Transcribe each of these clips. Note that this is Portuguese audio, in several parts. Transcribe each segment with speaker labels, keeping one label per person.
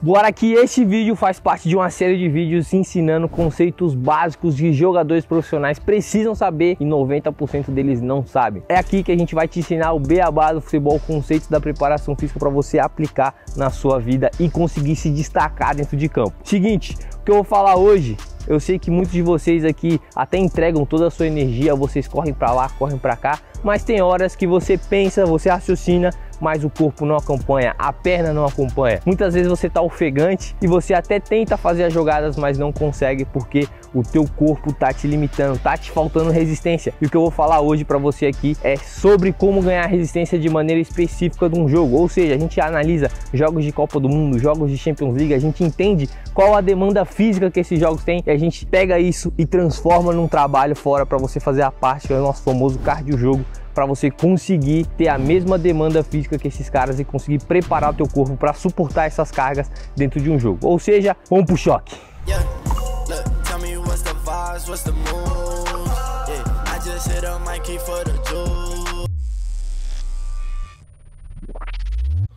Speaker 1: Bora que esse vídeo faz parte de uma série de vídeos ensinando conceitos básicos que jogadores profissionais precisam saber e 90% deles não sabem. É aqui que a gente vai te ensinar o beabá do futebol, conceitos da preparação física para você aplicar na sua vida e conseguir se destacar dentro de campo. Seguinte, o que eu vou falar hoje, eu sei que muitos de vocês aqui até entregam toda a sua energia, vocês correm para lá, correm para cá, mas tem horas que você pensa, você raciocina, mas o corpo não acompanha, a perna não acompanha. Muitas vezes você tá ofegante e você até tenta fazer as jogadas, mas não consegue porque o teu corpo tá te limitando, tá te faltando resistência. E o que eu vou falar hoje para você aqui é sobre como ganhar resistência de maneira específica de um jogo. Ou seja, a gente analisa jogos de Copa do Mundo, jogos de Champions League, a gente entende qual a demanda física que esses jogos têm e a gente pega isso e transforma num trabalho fora para você fazer a parte que é o nosso famoso cardio jogo, para você conseguir ter a mesma demanda física que esses caras e conseguir preparar o teu corpo para suportar essas cargas dentro de um jogo. Ou seja, vamos pro choque.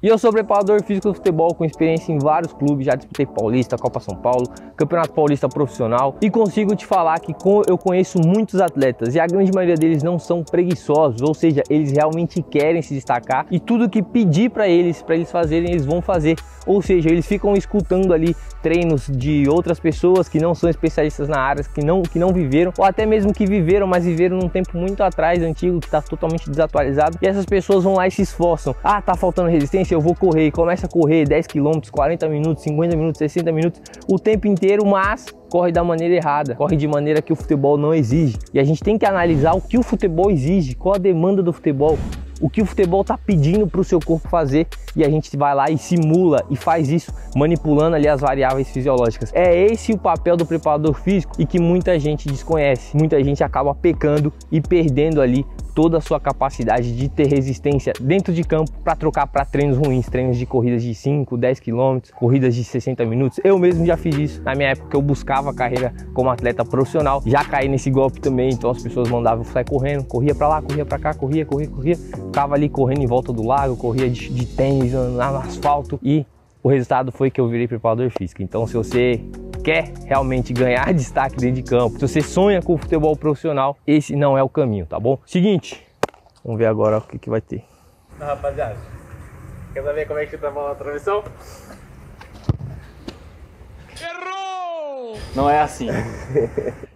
Speaker 1: E eu sou preparador físico do futebol com experiência em vários clubes, já disputei Paulista, Copa São Paulo, Campeonato Paulista Profissional e consigo te falar que eu conheço muitos atletas e a grande maioria deles não são preguiçosos, ou seja, eles realmente querem se destacar e tudo que pedir para eles fazerem, eles vão fazer. Ou seja, eles ficam escutando ali treinos de outras pessoas que não são especialistas na área, que não viveram, ou até mesmo que viveram, mas viveram num tempo muito atrás, antigo, que está totalmente desatualizado. E essas pessoas vão lá e se esforçam. Ah, tá faltando resistência? Eu vou correr. E começa a correr 10 km, 40 minutos, 50 minutos, 60 minutos, o tempo inteiro, mas corre da maneira errada, corre de maneira que o futebol não exige. E a gente tem que analisar o que o futebol exige, qual a demanda do futebol, o que o futebol está pedindo para o seu corpo fazer, e a gente vai lá e simula e faz isso, manipulando ali as variáveis fisiológicas. É esse o papel do preparador físico e que muita gente desconhece, muita gente acaba pecando e perdendo ali toda a sua capacidade de ter resistência dentro de campo para trocar para treinos ruins, treinos de corridas de 5, 10 km, corridas de 60 minutos. Eu mesmo já fiz isso na minha época que eu buscava a carreira como atleta profissional, já caí nesse golpe também, então as pessoas mandavam eu sair correndo, corria para lá, corria para cá, corria, ficava ali correndo em volta do lago, corria de tênis no asfalto e o resultado foi que eu virei preparador físico. Então se você quer realmente ganhar destaque dentro de campo, se você sonha com o futebol profissional, esse não é o caminho, tá bom? Seguinte, vamos ver agora o que vai ter.
Speaker 2: Rapaziada, quer saber como é que tá a transmissão? Errou! Não é assim.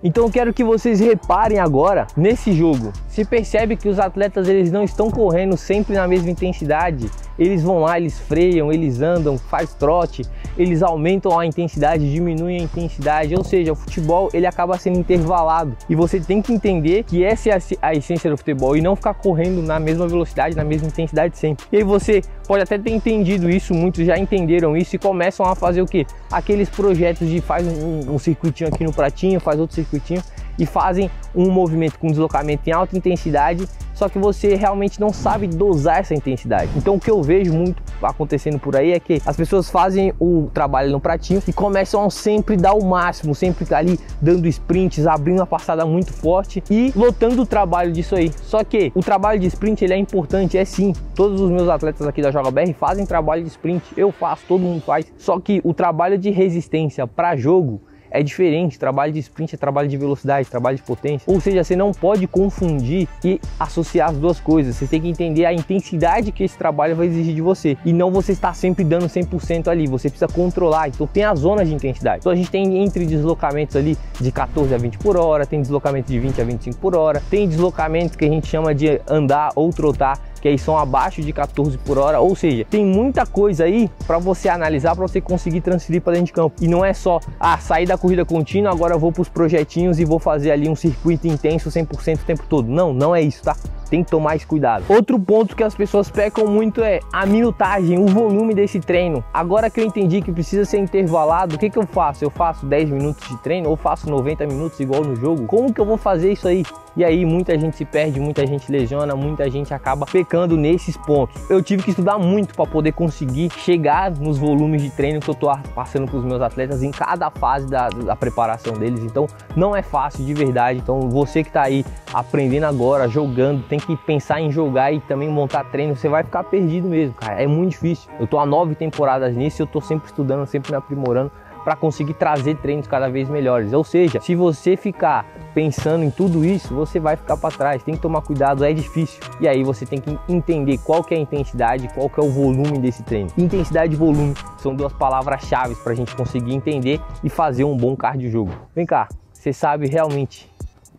Speaker 1: Então eu quero que vocês reparem agora nesse jogo. Se percebe que os atletas eles não estão correndo sempre na mesma intensidade. Eles vão lá, eles freiam, eles andam, faz trote, eles aumentam a intensidade, diminuem a intensidade, ou seja, o futebol ele acaba sendo intervalado e você tem que entender que essa é a essência do futebol e não ficar correndo na mesma velocidade, na mesma intensidade sempre. E aí você pode até ter entendido isso, muitos já entenderam isso e começam a fazer o que? Aqueles projetos de faz um circuitinho aqui no pratinho, faz outro circuitinho e fazem um movimento com deslocamento em alta intensidade, só que você realmente não sabe dosar essa intensidade. Então o que eu vejo muito acontecendo por aí é que as pessoas fazem o trabalho no pratinho e começam a sempre dar o máximo, sempre ali dando sprints, abrindo uma passada muito forte e lotando o trabalho disso aí. Só que o trabalho de sprint ele é importante, é sim. Todos os meus atletas aqui da Joga BR fazem trabalho de sprint, eu faço, todo mundo faz. Só que o trabalho de resistência para jogo é diferente, trabalho de sprint é trabalho de velocidade, trabalho de potência, ou seja, você não pode confundir e associar as duas coisas, você tem que entender a intensidade que esse trabalho vai exigir de você, e não você estar sempre dando 100% ali, você precisa controlar, então tem as zonas de intensidade, então a gente tem entre deslocamentos ali de 14 a 20 por hora, tem deslocamento de 20 a 25 por hora, tem deslocamentos que a gente chama de andar ou trotar, que aí são abaixo de 14 por hora, ou seja, tem muita coisa aí para você analisar, para você conseguir transferir para dentro de campo. E não é só, sair da corrida contínua, agora eu vou para os projetinhos e vou fazer ali um circuito intenso 100% o tempo todo. Não, não é isso, tá? Tem que tomar esse cuidado. Outro ponto que as pessoas pecam muito é a minutagem, o volume desse treino. Agora que eu entendi que precisa ser intervalado, o que eu faço? Eu faço 10 minutos de treino ou faço 90 minutos igual no jogo? Como que eu vou fazer isso aí? E aí muita gente se perde, muita gente lesiona, muita gente acaba pecando nesses pontos. Eu tive que estudar muito para poder conseguir chegar nos volumes de treino que eu tô passando para os meus atletas em cada fase da preparação deles. Então não é fácil de verdade. Então você que está aí aprendendo agora, jogando, tem tem que pensar em jogar e também montar treino, você vai ficar perdido mesmo, cara. É muito difícil. Eu tô há 9 temporadas nisso e eu tô sempre estudando, sempre me aprimorando para conseguir trazer treinos cada vez melhores. Ou seja, se você ficar pensando em tudo isso, você vai ficar para trás. Tem que tomar cuidado, é difícil. E aí você tem que entender qual que é a intensidade, qual que é o volume desse treino. Intensidade e volume são duas palavras-chave para a gente conseguir entender e fazer um bom cardio jogo. Vem cá, você sabe realmente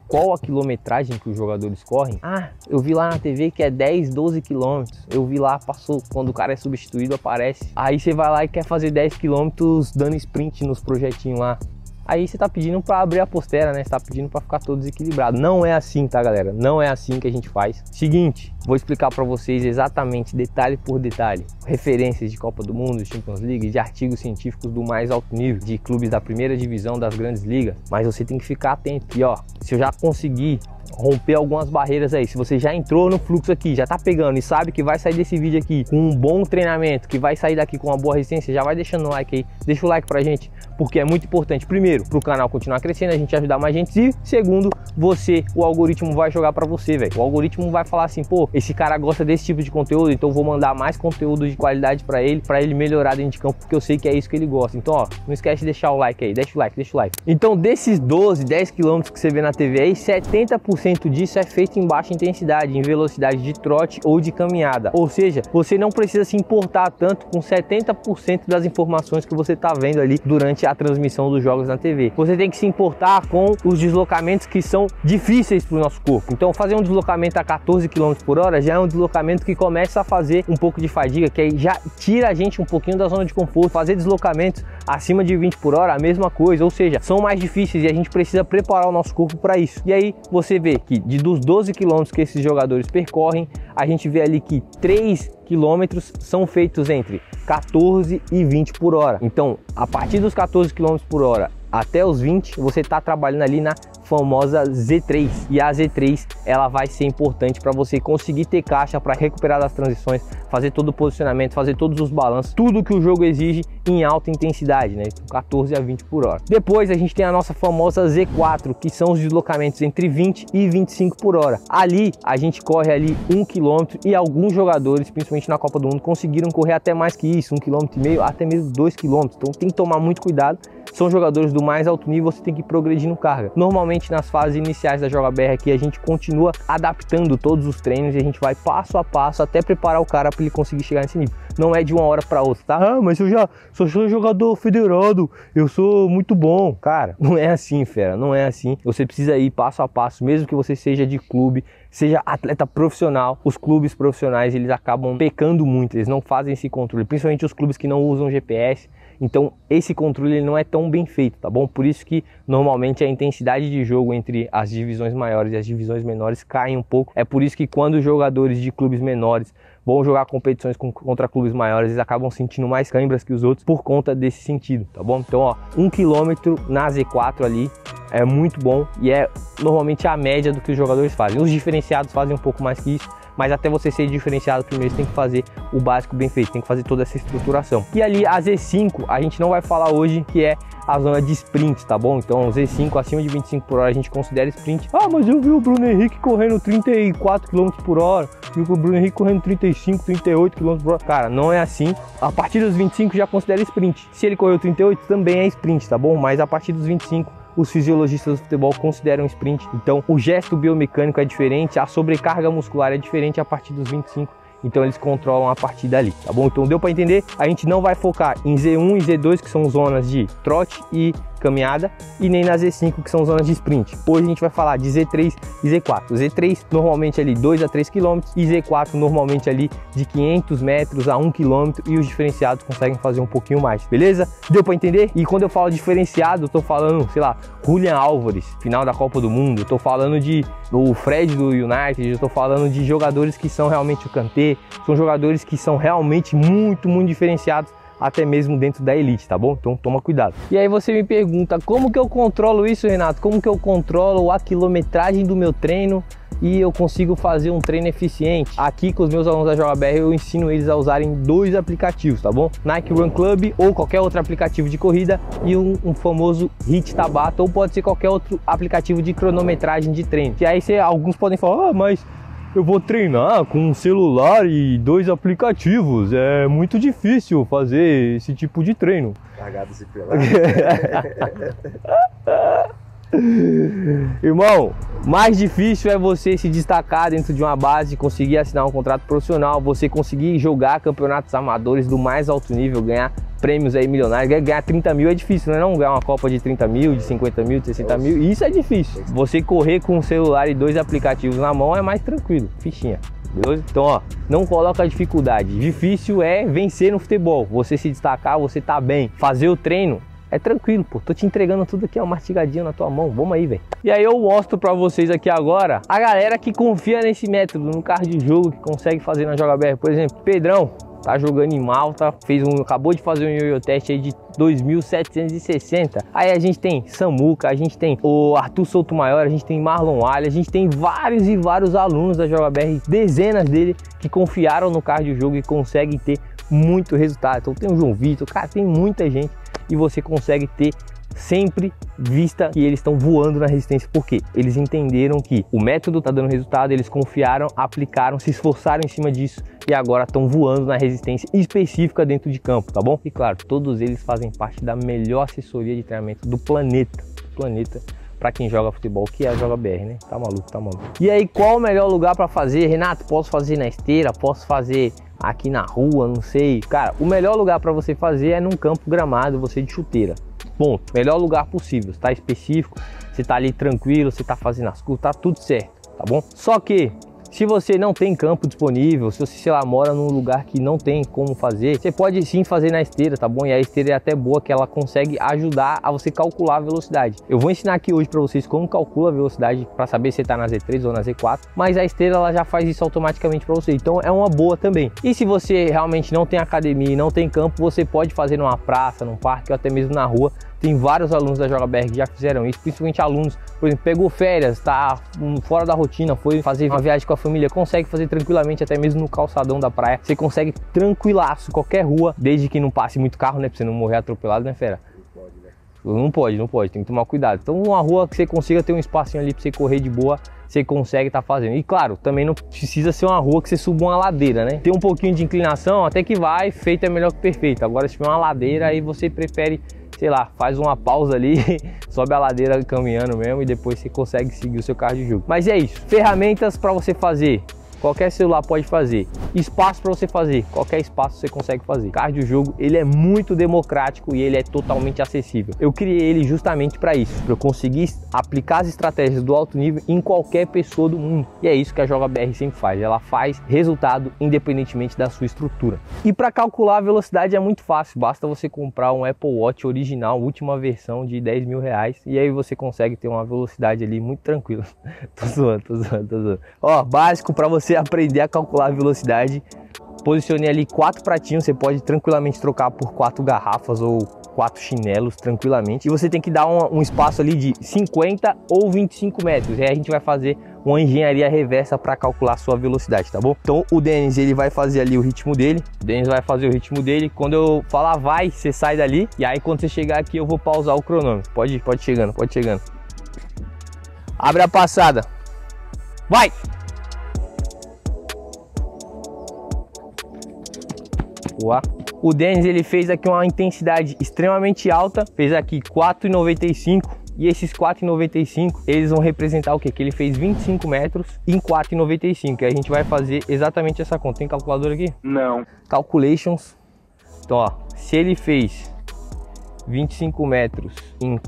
Speaker 1: qual a quilometragem que os jogadores correm? Ah, eu vi lá na TV que é 10, 12 quilômetros. Eu vi lá, passou, quando o cara é substituído, aparece. Aí você vai lá e quer fazer 10 quilômetros dando sprint nos projetinhos lá. Aí você tá pedindo para abrir a postera, né? Você tá pedindo para ficar todo desequilibrado. Não é assim, tá, galera? Não é assim que a gente faz. Seguinte, vou explicar para vocês exatamente, detalhe por detalhe, referências de Copa do Mundo, Champions League, de artigos científicos do mais alto nível, de clubes da primeira divisão das grandes ligas. Mas você tem que ficar atento. E ó, se eu já conseguir romper algumas barreiras aí, se você já entrou no fluxo aqui, já tá pegando e sabe que vai sair desse vídeo aqui com um bom treinamento, que vai sair daqui com uma boa resistência, já vai deixando o like aí, deixa o like pra gente, porque é muito importante, primeiro, pro canal continuar crescendo, a gente ajudar mais gente, e segundo, o algoritmo vai jogar pra você, velho. O algoritmo vai falar assim, pô, esse cara gosta desse tipo de conteúdo, então eu vou mandar mais conteúdo de qualidade pra ele melhorar dentro de campo, porque eu sei que é isso que ele gosta. Então, ó, não esquece de deixar o like aí, deixa o like. Então, desses 12, 10 km que você vê na TV aí, 70% disso é feito em baixa intensidade, em velocidade de trote ou de caminhada. Ou seja, você não precisa se importar tanto com 70% das informações que você tá vendo ali durante a transmissão dos jogos na TV. Você tem que se importar com os deslocamentos que são difíceis para o nosso corpo. Então, fazer um deslocamento a 14 km por hora já é um deslocamento que começa a fazer um pouco de fadiga, que aí já tira a gente um pouquinho da zona de conforto. Fazer deslocamentos acima de 20 por hora, a mesma coisa, ou seja, são mais difíceis e a gente precisa preparar o nosso corpo para isso. E aí você vê que dos 12 quilômetros que esses jogadores percorrem, a gente vê ali que 3 quilômetros são feitos entre 14 e 20 por hora. Então, a partir dos 14 quilômetros por hora até os 20, você está trabalhando ali na famosa Z3, e a Z3 ela vai ser importante para você conseguir ter caixa para recuperar das transições, fazer todo o posicionamento, fazer todos os balanços, tudo que o jogo exige em alta intensidade, né, 14 a 20 por hora. Depois a gente tem a nossa famosa Z4, que são os deslocamentos entre 20 e 25 por hora. Ali a gente corre ali 1 km e alguns jogadores, principalmente na Copa do Mundo, conseguiram correr até mais que isso, 1,5 km, até mesmo 2 km. Então tem que tomar muito cuidado. São jogadores do mais alto nível, você tem que progredir no carga. Normalmente nas fases iniciais da Joga BR aqui a gente continua adaptando todos os treinos e a gente vai passo a passo até preparar o cara para ele conseguir chegar nesse nível. Não é de uma hora para outra, tá? Ah, mas eu já sou jogador federado, eu sou muito bom. Cara, não é assim, fera, não é assim. Você precisa ir passo a passo, mesmo que você seja de clube, seja atleta profissional. Os clubes profissionais, eles acabam pecando muito, eles não fazem esse controle, principalmente os clubes que não usam GPS. Então esse controle ele não é tão bem feito, tá bom? Por isso que normalmente a intensidade de jogo entre as divisões maiores e as divisões menores cai um pouco. É por isso que quando os jogadores de clubes menores vão jogar competições contra clubes maiores, eles acabam sentindo mais câimbras que os outros por conta desse sentido, tá bom? Então, ó, 1 km na Z4 ali é muito bom e é normalmente a média do que os jogadores fazem. Os diferenciados fazem um pouco mais que isso, mas até você ser diferenciado primeiro, você tem que fazer o básico bem feito, tem que fazer toda essa estruturação. E ali a Z5, a gente não vai falar hoje que é a zona de sprint, tá bom? Então Z5 acima de 25 por hora a gente considera sprint. Ah, mas eu vi o Bruno Henrique correndo 34 km por hora, vi o Bruno Henrique correndo 35, 38 km por hora. Cara, não é assim. A partir dos 25 já considera sprint. Se ele correu 38 também é sprint, tá bom? Mas a partir dos 25 os fisiologistas do futebol consideram sprint. Então o gesto biomecânico é diferente, a sobrecarga muscular é diferente a partir dos 25. Então eles controlam a partir dali, tá bom? Então deu para entender? A gente não vai focar em Z1 e Z2, que são zonas de trote e caminhada, e nem na Z5, que são zonas de sprint. Hoje a gente vai falar de Z3 e Z4. Z3 normalmente ali 2 a 3 km e Z4 normalmente ali de 500 metros a 1 km, e os diferenciados conseguem fazer um pouquinho mais, beleza? Deu para entender? E quando eu falo diferenciado, eu tô falando, sei lá, Julian Álvares, final da Copa do Mundo, eu tô falando de o Fred do United, eu tô falando de jogadores que são realmente o Kanté, são jogadores que são realmente muito diferenciados, até mesmo dentro da elite, tá bom? Então toma cuidado. E aí você me pergunta, como que eu controlo isso, Renato? Como que eu controlo a quilometragem do meu treino e eu consigo fazer um treino eficiente? Aqui com os meus alunos da Joga BR eu ensino eles a usarem 2 aplicativos, tá bom? Nike Run Club ou qualquer outro aplicativo de corrida e um famoso Hit Tabata, ou pode ser qualquer outro aplicativo de cronometragem de treino. E aí alguns podem falar, ah, mas eu vou treinar com um celular e 2 aplicativos. É muito difícil fazer esse tipo de treino.
Speaker 2: Largado se pelar.
Speaker 1: Irmão, mais difícil é você se destacar dentro de uma base, conseguir assinar um contrato profissional, você conseguir jogar campeonatos amadores do mais alto nível, ganhar prêmios aí milionários. Ganhar 30 mil é difícil, não é? Não ganhar uma Copa de 30 mil, de 50 mil, de 60 mil, isso é difícil. Você correr com um celular e 2 aplicativos na mão é mais tranquilo, fichinha. Beleza? Então, ó, não coloca dificuldade. Difícil é vencer no futebol, você se destacar, você tá bem. Fazer o treino é tranquilo, pô. Tô te entregando tudo aqui, ó, mastigadinho na tua mão. Vamos aí, velho. E aí eu mostro pra vocês aqui agora a galera que confia nesse método, no carro de jogo, que consegue fazer na Joga BR. Por exemplo, Pedrão, tá jogando em Malta, acabou de fazer um yo-yo teste aí de 2.760. Aí a gente tem Samuca, a gente tem o Arthur Soutomaior, a gente tem Marlon Ali, a gente tem vários e vários alunos da Joga BR, dezenas dele, que confiaram no carro de jogo e conseguem ter muito resultado. Então tem o João Vitor, cara, tem muita gente e você consegue ter sempre vista que eles estão voando na resistência, porque eles entenderam que o método tá dando resultado, eles confiaram, aplicaram, se esforçaram em cima disso e agora estão voando na resistência específica dentro de campo, tá bom? E claro, todos eles fazem parte da melhor assessoria de treinamento do planeta, para quem joga futebol, que é a Joga BR, né? Tá maluco, tá maluco. E aí, qual o melhor lugar para fazer? Renato, posso fazer na esteira, posso fazer aqui na rua, não sei. Cara, o melhor lugar para você fazer é num campo gramado, você de chuteira. Ponto. Melhor lugar possível, tá específico, você tá ali tranquilo, você tá fazendo as curvas, tá tudo certo, tá bom? Só que se você não tem campo disponível, se você, sei lá, mora num lugar que não tem como fazer, você pode sim fazer na esteira, tá bom? E a esteira é até boa, que ela consegue ajudar a você calcular a velocidade. Eu vou ensinar aqui hoje para vocês como calcula a velocidade para saber se tá na Z3 ou na Z4, mas a esteira ela já faz isso automaticamente para você, então é uma boa também. E se você realmente não tem academia e não tem campo, você pode fazer numa praça, num parque ou até mesmo na rua. Tem vários alunos da Joga BR que já fizeram isso, principalmente alunos, por exemplo, pegou férias, tá fora da rotina, foi fazer uma viagem com a família, consegue fazer tranquilamente, até mesmo no calçadão da praia. Você consegue tranquilaço, qualquer rua, desde que não passe muito carro, né? Pra você não morrer atropelado, né, fera? Não pode, tem que tomar cuidado. Então, uma rua que você consiga ter um espacinho ali pra você correr de boa, você consegue estar fazendo. E claro, também não precisa ser uma rua que você suba uma ladeira, né? Tem um pouquinho de inclinação, até que vai, feito é melhor que perfeito. Agora, se tiver uma ladeira, aí você prefere, sei lá, faz uma pausa ali, sobe a ladeira caminhando mesmo e depois você consegue seguir o seu carro de jogo. Mas é isso, ferramentas para você fazer. Qualquer celular pode fazer. Espaço para você fazer. Qualquer espaço você consegue fazer. Cardio jogo, ele é muito democrático e ele é totalmente acessível. Eu criei ele justamente para isso, para eu conseguir aplicar as estratégias do alto nível em qualquer pessoa do mundo. E é isso que a Joga BR sempre faz. Ela faz resultado independentemente da sua estrutura. E para calcular a velocidade é muito fácil. Basta você comprar um Apple Watch original, última versão de 10 mil reais. E aí você consegue ter uma velocidade ali muito tranquila. Tô zoando. Ó, básico para você aprender a calcular a velocidade. Posicionei ali 4 pratinhos, você pode tranquilamente trocar por 4 garrafas ou 4 chinelos tranquilamente. E você tem que dar um espaço ali de 50 ou 25 metros. E aí a gente vai fazer uma engenharia reversa para calcular a sua velocidade, tá bom? Então o Denis, ele vai fazer ali o ritmo dele. O Denis vai fazer o ritmo dele. Quando eu falar vai, você sai dali. E aí quando você chegar aqui eu vou pausar o cronômetro. Pode ir, pode chegando. Abre a passada. Vai! O Denis, ele fez aqui uma intensidade extremamente alta, fez aqui 4,95 e esses 4,95 eles vão representar o que? Que ele fez 25 metros em 4,95. E a gente vai fazer exatamente essa conta. Tem calculadora aqui?
Speaker 2: Não.
Speaker 1: Calculations. Então, ó, se ele fez 25 metros em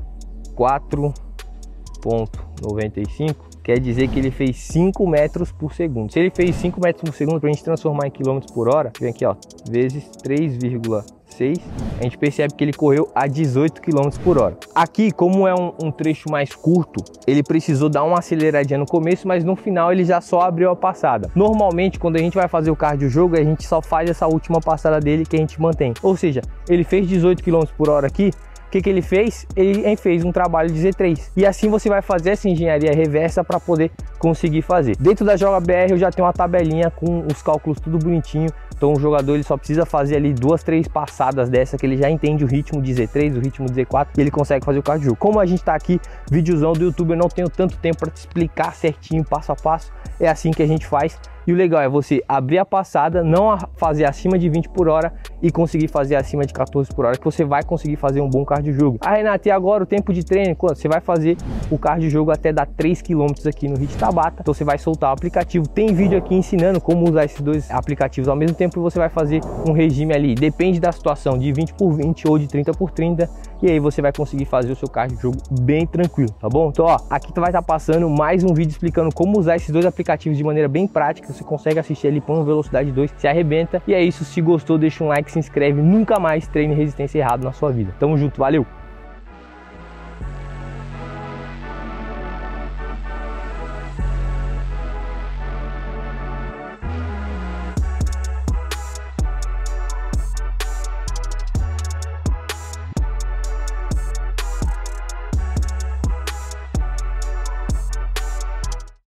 Speaker 1: 4,95, quer dizer que ele fez 5 metros por segundo. Se ele fez 5 metros por segundo, para a gente transformar em quilômetros por hora, vem aqui, ó, vezes 3,6, a gente percebe que ele correu a 18 km por hora. Aqui, como é um trecho mais curto, ele precisou dar uma aceleradinha no começo, mas no final ele já só abriu a passada. Normalmente, quando a gente vai fazer o cardio jogo, a gente só faz essa última passada dele que a gente mantém. Ou seja, ele fez 18 km por hora aqui, que ele fez? Ele fez um trabalho de Z3. E assim você vai fazer essa engenharia reversa para poder conseguir fazer. Dentro da Joga BR eu já tenho uma tabelinha com os cálculos tudo bonitinho. Então o jogador ele só precisa fazer ali 2, 3 passadas dessa que ele já entende o ritmo de Z3, o ritmo de Z4 e ele consegue fazer o cardio jogo. Como a gente tá aqui, vídeozão do YouTube, eu não tenho tanto tempo para te explicar certinho, passo a passo. É assim que a gente faz. E o legal é você abrir a passada, não fazer acima de 20 por hora e conseguir fazer acima de 14 por hora, que você vai conseguir fazer um bom cardio jogo. Ah, Renato, e agora o tempo de treino? Quando você vai fazer o cardio jogo até dar 3 km aqui no HIIT Tabata, então você vai soltar o aplicativo. Tem vídeo aqui ensinando como usar esses dois aplicativos ao mesmo tempo, e você vai fazer um regime ali, depende da situação, de 20 por 20 ou de 30 por 30, e aí você vai conseguir fazer o seu cardio jogo bem tranquilo, tá bom? Então, ó, aqui tu vai estar passando mais um vídeo explicando como usar esses dois aplicativos de maneira bem prática. Você consegue assistir ali, põe velocidade 2, se arrebenta. E é isso, se gostou, deixa um like, se inscreve, nunca mais treine resistência errado na sua vida. Tamo junto, valeu!